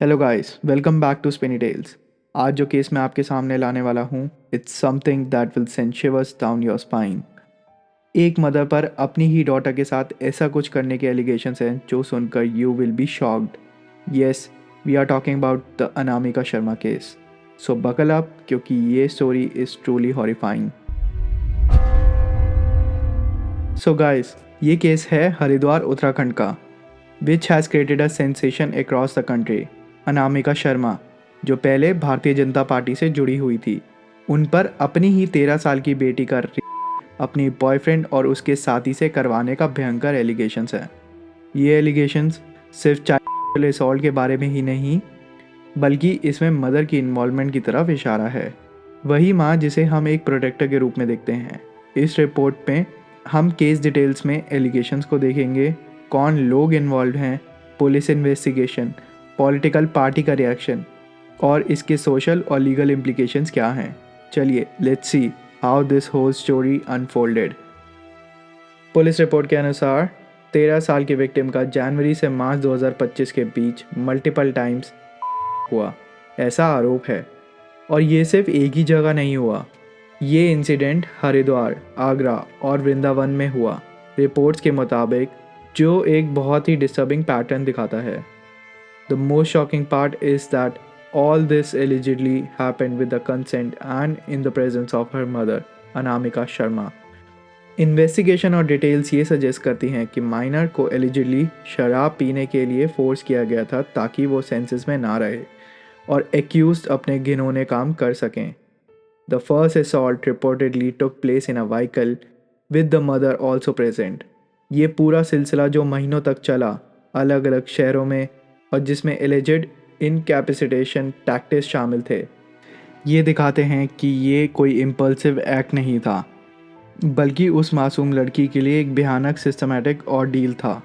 Hello guys, welcome back to Spinny Tales. आज जो case मैं आपके सामने लाने वाला हूँ, it's something that will send shivers down your spine. एक मदर पर अपनी ही डॉटर के साथ ऐसा कुछ करने के एलिगेशंस हैं जो सुनकर you will be shocked. Yes, we are talking about the Anamika Sharma case. So buckle up क्योंकि ये story is truly horrifying. So guys, ये केस है हरिद्वार उत्तराखंड का, which has created a sensation across the country. Anamika Sharma, जो पहले भारतीय जनता पार्टी से जुड़ी हुई थी, उन पर अपनी ही 13 साल की बेटी का अपनी बॉयफ्रेंड और उसके साथी से करवाने का भयंकर एलिगेशंस है। ये एलिगेशंस सिर्फ चाइल्ड असॉल्ट के बारे में ही नहीं, बल्कि इसमें मदर की इन्वॉल्वमेंट की तरफ इशारा है। वही माँ जिसे हम एक प्रोटेक्टर के रूप में देखते हैं। इस रिपोर्ट में हम केस डिटेल्स में एलिगेशंस को देखेंगे, कौन लोग इन्वॉल्व हैं, पुलिस इन्वेस्टिगेशन, पॉलिटिकल पार्टी का रिएक्शन और इसके सोशल और लीगल इम्प्लीकेशंस क्या हैं। चलिए let's see how this whole story unfolded. Police report के अनुसार 13 साल की विक्टिम का जनवरी से मार्च 2025 के बीच मल्टीपल टाइम्स हुआ, ऐसा आरोप है। और ये सिर्फ एक ही जगह नहीं हुआ। ये इंसिडेंट हरिद्वार, आगरा और वृंदावन में हुआ, रिपोर्ट्स के मुताबिक, जो एक बहुत ही डिस्टर्बिंग पैटर्न दिखाता है। The most shocking part is that all this allegedly happened with the consent and in the presence of her mother, Anamika Sharma. Investigation और डिटेल्स ये सजेस्ट करती हैं कि माइनर को एलिजिडली शराब पीने के लिए फोर्स किया गया था ताकि वो सेंसेस में ना रहे और एक्यूज्ड अपने घिनौने काम कर सकें। The first assault reportedly took place in a vehicle with the mother also present. ये पूरा सिलसिला जो महीनों तक चला, अलग अलग शहरों में, और जिसमें एलिजिड इनकैपेसिटेशन टैक्टिस शामिल थे, ये दिखाते हैं कि ये कोई इम्पल्सिव एक्ट नहीं था, बल्कि उस मासूम लड़की के लिए एक भयानक सिस्टमैटिक और डील था।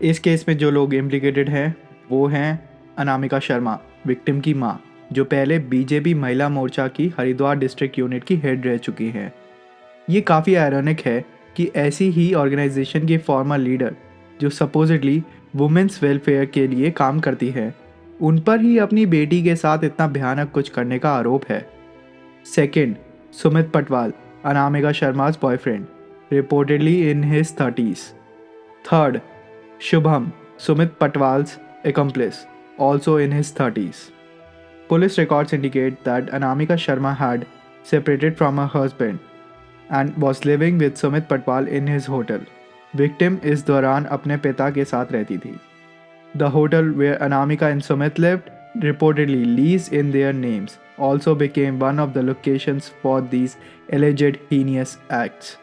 इस केस में जो लोग इम्प्लिकेटेड हैं वो हैं अनामिका शर्मा, विक्टिम की माँ, जो पहले बीजेपी महिला मोर्चा की हरिद्वार डिस्ट्रिक्ट यूनिट की हेड रह चुकी हैं। ये काफ़ी आयरनिक है कि ऐसी ही ऑर्गेनाइजेशन की फॉर्मर लीडर, जो सपोजिटली वुमेंस वेलफेयर के लिए काम करती है, उन पर ही अपनी बेटी के साथ इतना भयानक कुछ करने का आरोप है। Second, Sumit Patwal, Anamika Sharma's boyfriend, reportedly in his 30s। Third, Shubham, Sumit Patwal's accomplice, also in his 30s. Police records indicate that Anamika Sharma had separated from her husband and was living with Sumit Patwal in his hotel. Victim इस दौरान अपने पिता के साथ रहती थी। The hotel where Anamika and Sumit lived, reportedly leased in their names, also became one of the locations for these alleged heinous acts.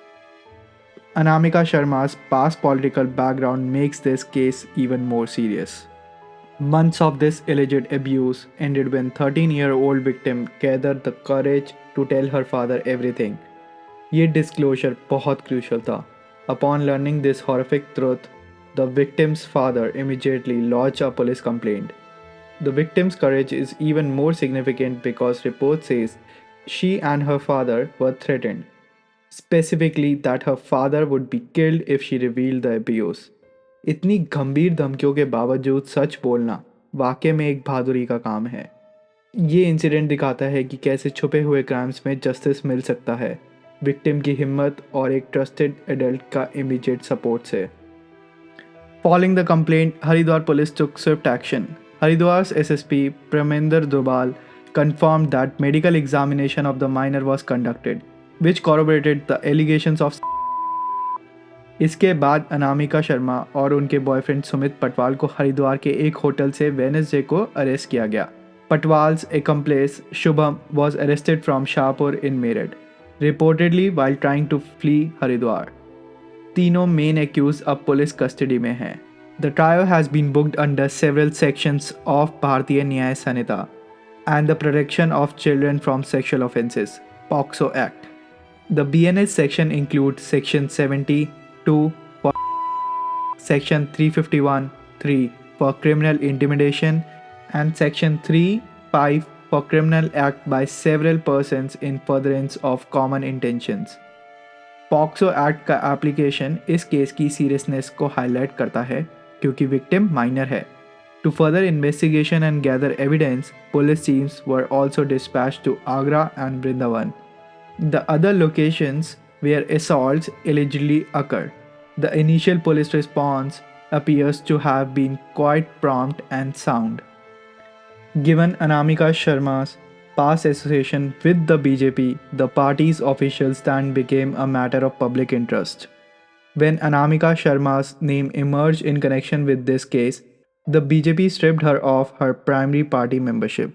Anamika Sharma's past political background makes this case even more serious. Months of this alleged abuse ended when 13-year-old victim gathered the courage to tell her father everything. ये disclosure बहुत crucial था. Upon learning this horrific truth, the victim's father immediately lodged a police complaint. The victim's courage is even more significant because report says she and her father were threatened, specifically that her father would be killed if she revealed the abuse. इतनी गंभीर धमकियों के बावजूद सच बोलना वाकई में एक बहादुरी का काम है। ये इंसिडेंट दिखाता है कि कैसे छुपे हुए क्राइम्स में जस्टिस मिल सकता है, विक्टिम की हिम्मत और एक ट्रस्टेड एडल्ट का इमीडिएट सपोर्ट से। Following the complaint, Haridwar police took swift action. Haridwar SSP Pramendra Dubal confirmed that medical examination of the minor was conducted, which corroborated the allegations of। इसके बाद अनामिका शर्मा और उनके बॉयफ्रेंड सुमित पटवाल को हरिद्वार के एक होटल से वेडनेसडे को अरेस्ट किया गया। पटवाल्स accomplice Shubham was arrested from Shahpur in Meerut, reportedly while trying to flee Haridwar. तीनों मेन एक्यूज अब पुलिस कस्टडी में हैं। The trio has been booked under several sections of भारतीय न्याय संहिता and the Protection of Children from Sexual Offences (POCSO Act). The BNS section includes Section 72 for Section 351(3) for criminal intimidation and Section 3(5) for criminal act by several persons in furtherance of common intentions। POCSO act का application इस case की seriousness को highlight करता है क्योंकि victim minor है। To further investigation and gather evidence, police teams were also dispatched to Agra and Vrindavan, the other locations where assaults allegedly occurred. The initial police response appears to have been quite prompt and sound. Given Anamika Sharma's past association with the BJP, the party's official stand became a matter of public interest. When Anamika Sharma's name emerged in connection with this case, the BJP stripped her of her primary party membership.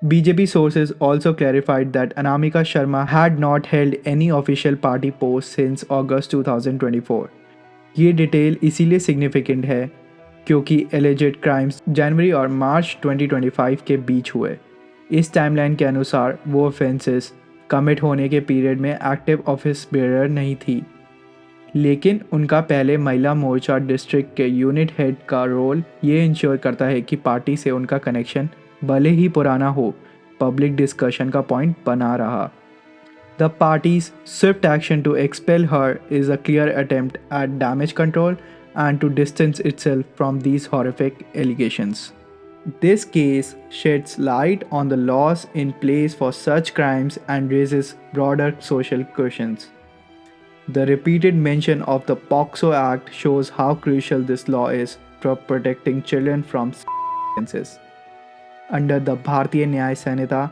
BJP sources also clarified that Anamika Sharma had not held any official party post since August 2024. ये detail इसीलिए significant है क्योंकि alleged crimes जनवरी और मार्च 2025 के बीच हुए। इस timeline के अनुसार वो ऑफेंसेस कमिट होने के पीरियड में एक्टिव ऑफिस बेयरर नहीं थी, लेकिन उनका पहले महिला मोर्चा डिस्ट्रिक्ट के यूनिट हेड का रोल ये इंश्योर करता है कि पार्टी से उनका कनेक्शन भले ही पुराना हो, पब्लिक डिस्कशन का पॉइंट बना रहा। The party's swift action to expel her is a clear attempt at damage control and to distance itself from these horrific allegations. This case sheds light on the laws in place for such crimes and raises broader social questions. The repeated mention of the POCSO Act shows how crucial this law is for protecting children from offences. Under the Bharatiya Nyaya Sanhita,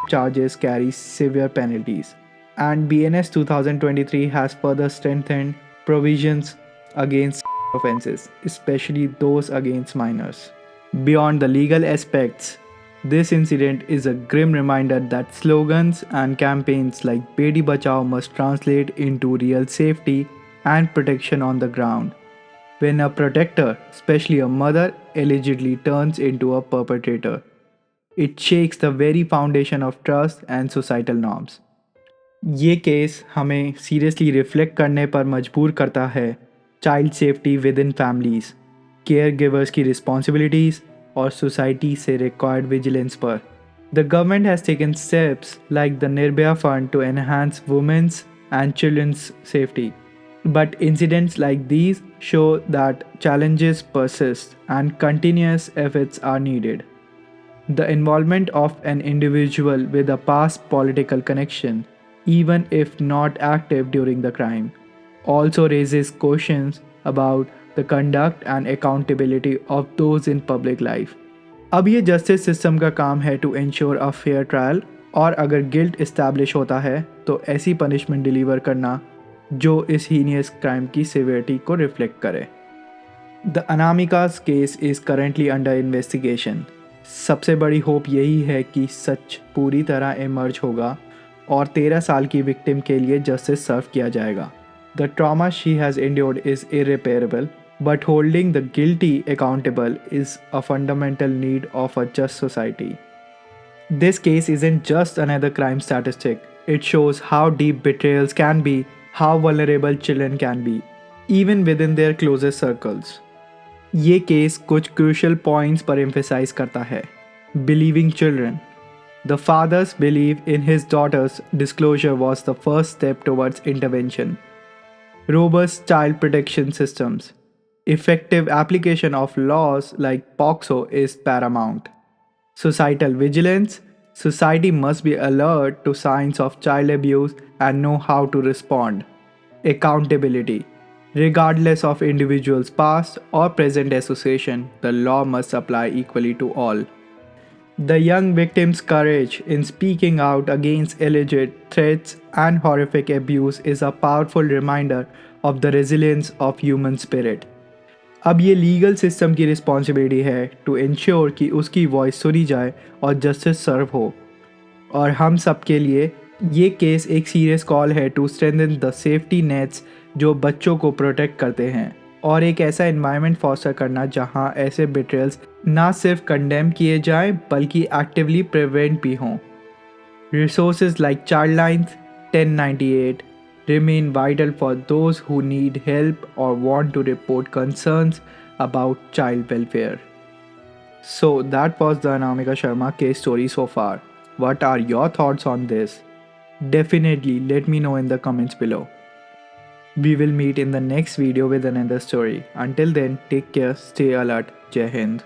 charges carry severe penalties, and BNS 2023 has further strengthened provisions against offences, especially those against minors. Beyond the legal aspects, this incident is a grim reminder that slogans and campaigns like Beti Bachao must translate into real safety and protection on the ground. When a protector, especially a mother, allegedly turns into a perpetrator, it shakes the very foundation of trust and societal norms. ये केस हमें seriously reflect करने पर मजबूर करता है child safety within families, care givers की responsibilities और सोसाइटी से रिक्वायर्ड विजिलेंस पर। The government has taken steps like the Nirbhaya fund to enhance women's and children's safety. But incidents like these show that challenges persist and continuous efforts are needed. The involvement of an individual with a past political connection, even if not active during the crime, also raises questions about the conduct and accountability of those in public life. अब ये justice system का काम है to ensure a fair trial, और अगर guilt establish होता है तो ऐसी पनिशमेंट डिलीवर करना जो इस हीनियस क्राइम की सिवियरिटी को रिफ्लेक्ट करे। The Anamika's case is currently under investigation. सबसे बड़ी होप यही है कि सच पूरी तरह इमर्ज होगा और 13 साल की विक्टिम के लिए जस्टिस सर्व किया जाएगा। The trauma she has endured is irreparable, but holding the guilty accountable is a fundamental need of a just society. This case isn't just another crime statistic. It shows how deep betrayals can be, how vulnerable children can be, even within their closest circles. ये case कुछ crucial points पर emphasise करता है। Believing children. The father's believe in his daughter's disclosure was the first step towards intervention. Robust child protection systems. Effective application of laws like POCSO is paramount. Societal vigilance. Society must be alert to signs of child abuse and know how to respond. Accountability. Regardless of individuals' past or present association, the law must apply equally to all. The young victim's courage in speaking out against alleged threats and horrific abuse is a powerful reminder of the resilience of human spirit. अब ये legal system की responsibility है to ensure कि उसकी voice सुनी जाए और justice सर्व हो। और हम सब के लिए ये केस एक सीरियस कॉल है to strengthen the safety nets जो बच्चों को प्रोटेक्ट करते हैं, और एक ऐसा एनवायरनमेंट फॉस्टर करना जहां ऐसे बिट्रेयल्स ना सिर्फ कंडेम किए जाएं बल्कि एक्टिवली प्रिवेंट भी हों। Resources like child lines 1098 remain vital for those who need help or want to report concerns about child welfare. So that was the Anamika Sharma case story so far. What are your thoughts on this? Definitely let me know in the comments below. We will meet in the next video with another story. Until then, take care, stay alert. जय हिंद।